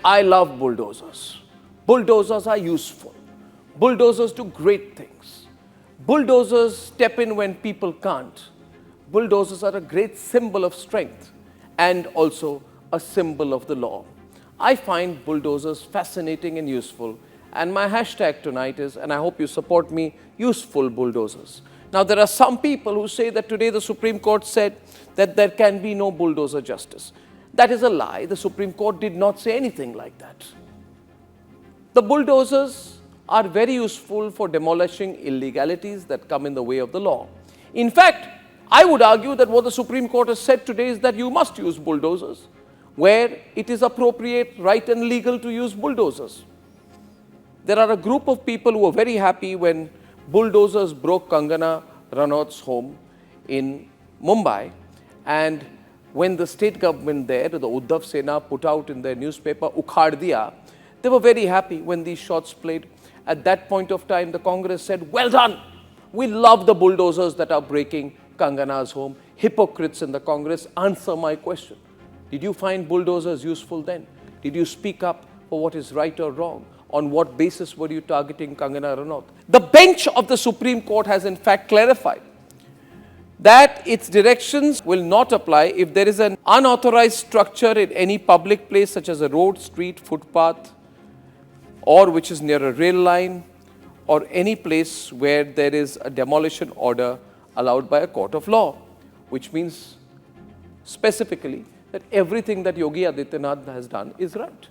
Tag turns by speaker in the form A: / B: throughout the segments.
A: I love bulldozers. Bulldozers are useful. Bulldozers do great things. Bulldozers step in when people can't. Bulldozers are a great symbol of strength and also a symbol of the law. I find bulldozers fascinating and useful, and my hashtag tonight is, and I hope you support me, useful bulldozers. Now, there are some people who say that today the Supreme Court said that there can be no bulldozer justice. That is a lie. The Supreme Court did not say anything like that. The bulldozers are very useful for demolishing illegalities that come in the way of the law. In fact, I would argue that what the Supreme Court has said today is that you must use bulldozers where it is appropriate, right and legal to use bulldozers. There are a group of people who were very happy when bulldozers broke Kangana Ranaut's home in Mumbai, and when the state government there, the Uddhav Sena, put out in their newspaper, Ukhad Diya, they were very happy when these shots played. At that point of time, the Congress said, well done, we love the bulldozers that are breaking Kangana's home. Hypocrites in the Congress, answer my question. Did you find bulldozers useful then? Did you speak up for what is right or wrong? On what basis were you targeting Kangana Ranaut? The bench of the Supreme Court has in fact clarified that its directions will not apply if there is an unauthorized structure in any public place such as a road, street, footpath, or which is near a rail line, or any place where there is a demolition order allowed by a court of law, which means specifically that everything that Yogi Adityanath has done is right.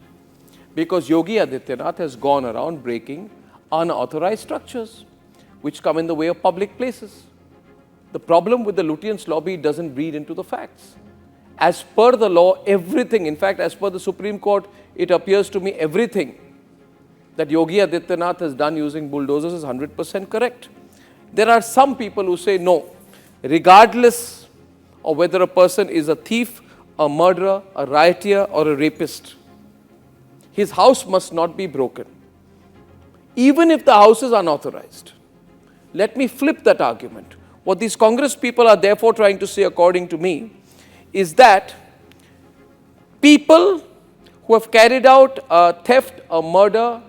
A: Because Yogi Adityanath has gone around breaking unauthorized structures which come in the way of public places. The problem with the Lutyens lobby doesn't read into the facts. As per the law, everything, in fact, as per the Supreme Court, it appears to me everything that Yogi Adityanath has done using bulldozers is 100% correct. There are some people who say no, regardless of whether a person is a thief, a murderer, a rioter, or a rapist, his house must not be broken, even if the house is unauthorized. Let me flip that argument. What these Congress people are therefore trying to say, according to me, is that people who have carried out a theft, a murder,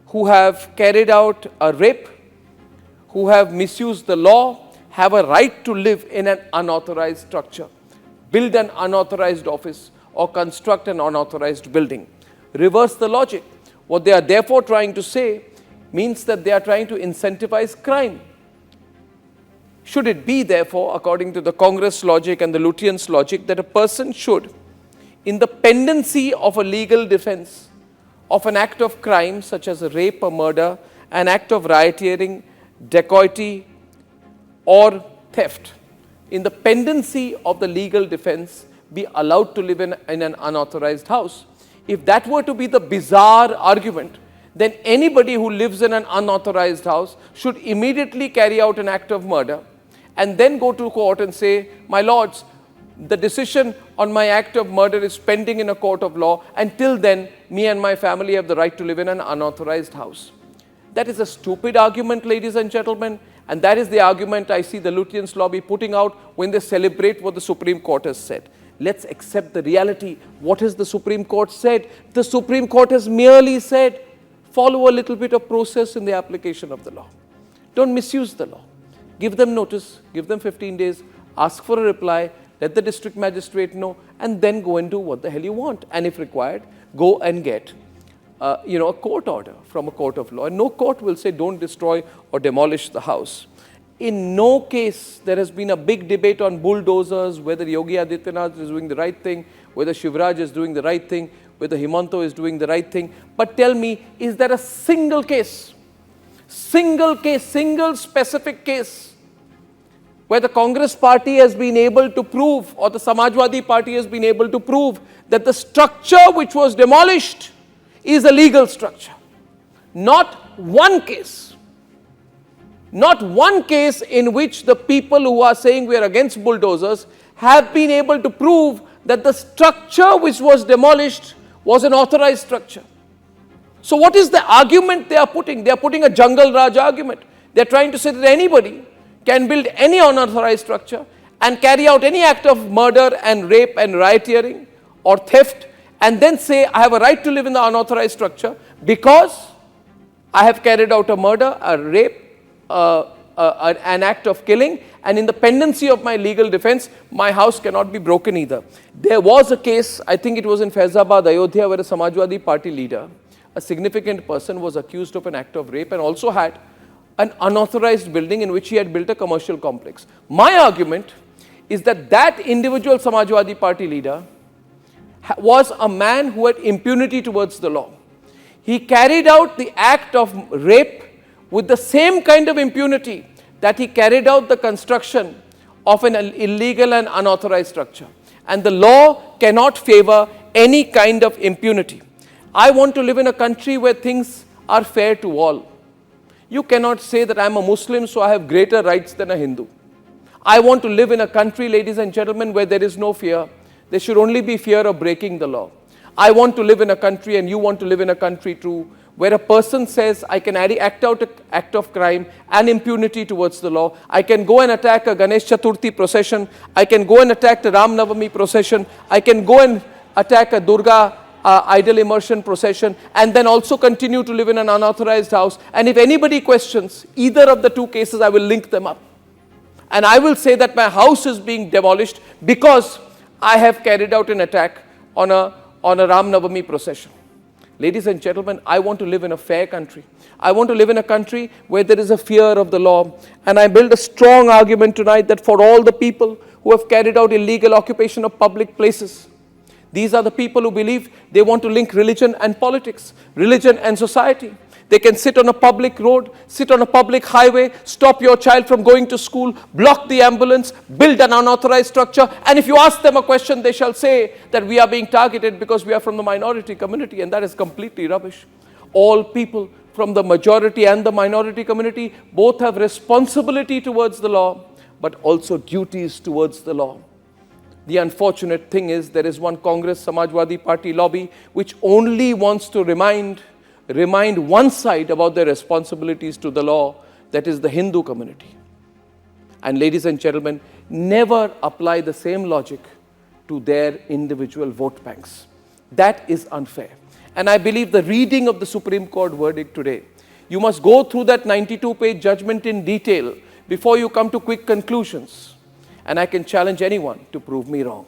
A: who have carried out a rape, who have misused the law, have a right to live in an unauthorized structure, build an unauthorized office, or construct an unauthorized building. Reverse the logic. What they are therefore trying to say means that they are trying to incentivize crime. Should it be, therefore, according to the Congress logic and the Lutyens logic, that a person should, in the pendency of a legal defense of an act of crime such as a rape or murder, an act of rioting, dacoity, or theft, in the pendency of the legal defense, be allowed to live in an unauthorized house? If that were to be the bizarre argument, then anybody who lives in an unauthorized house should immediately carry out an act of murder and then go to court and say, my lords, the decision on my act of murder is pending in a court of law. Until then, me and my family have the right to live in an unauthorized house. That is a stupid argument, ladies and gentlemen, and that is the argument I see the Lutyens lobby putting out when they celebrate what the Supreme Court has said. Let's accept the reality. What has the Supreme Court said? The Supreme Court has merely said, follow a little bit of process in the application of the law. Don't misuse the law. Give them notice, give them 15 days, ask for a reply, let the district magistrate know, and then go and do what the hell you want. And if required, go and get a court order from a court of law. And no court will say don't destroy or demolish the house. In no case there has been a big debate on bulldozers, whether Yogi Adityanath is doing the right thing, whether Shivraj is doing the right thing, whether Himanto is doing the right thing. But tell me, is there a single case, single specific case, where the Congress party has been able to prove, or the Samajwadi party has been able to prove, that the structure which was demolished is a legal structure? Not one case. Not one case in which the people who are saying we are against bulldozers have been able to prove that the structure which was demolished was an authorized structure. So what is the argument they are putting? They are putting a Jungle Raj argument. They are trying to say that anybody can build any unauthorized structure and carry out any act of murder and rape and rioting or theft and then say I have a right to live in the unauthorized structure because I have carried out a murder, a rape, an act of killing, and in the pendency of my legal defense, my house cannot be broken either. There was a case, I think it was in Faizabad, Ayodhya, where a Samajwadi Party leader, a significant person, was accused of an act of rape and also had an unauthorized building in which he had built a commercial complex. My argument is that that individual Samajwadi Party leader was a man who had impunity towards the law. He carried out the act of rape with the same kind of impunity that he carried out the construction of an illegal and unauthorized structure. And the law cannot favor any kind of impunity. I want to live in a country where things are fair to all. You cannot say that I am a Muslim, so I have greater rights than a Hindu. I want to live in a country, ladies and gentlemen, where there is no fear. There should only be fear of breaking the law. I want to live in a country, and you want to live in a country too, where a person says, I can act out an act of crime and impunity towards the law. I can go and attack a Ganesh Chaturthi procession. I can go and attack the Ram Navami procession. I can go and attack a Durga idol immersion procession, and then also continue to live in an unauthorized house. And if anybody questions either of the two cases, I will link them up. And I will say that my house is being demolished because I have carried out an attack on a Ram Navami procession. Ladies and gentlemen, I want to live in a fair country. I want to live in a country where there is a fear of the law. And I build a strong argument tonight that for all the people who have carried out illegal occupation of public places, these are the people who believe they want to link religion and politics, religion and society. They can sit on a public road, sit on a public highway, stop your child from going to school, block the ambulance, build an unauthorized structure, and if you ask them a question, they shall say that we are being targeted because we are from the minority community, and that is completely rubbish. All people from the majority and the minority community both have responsibility towards the law, but also duties towards the law. The unfortunate thing is there is one Congress Samajwadi Party lobby which only wants to remind one side about their responsibilities to the law, that is the Hindu community. And ladies and gentlemen, never apply the same logic to their individual vote banks. That is unfair. And I believe the reading of the Supreme Court verdict today, you must go through that 92-page judgment in detail before you come to quick conclusions. And I can challenge anyone to prove me wrong.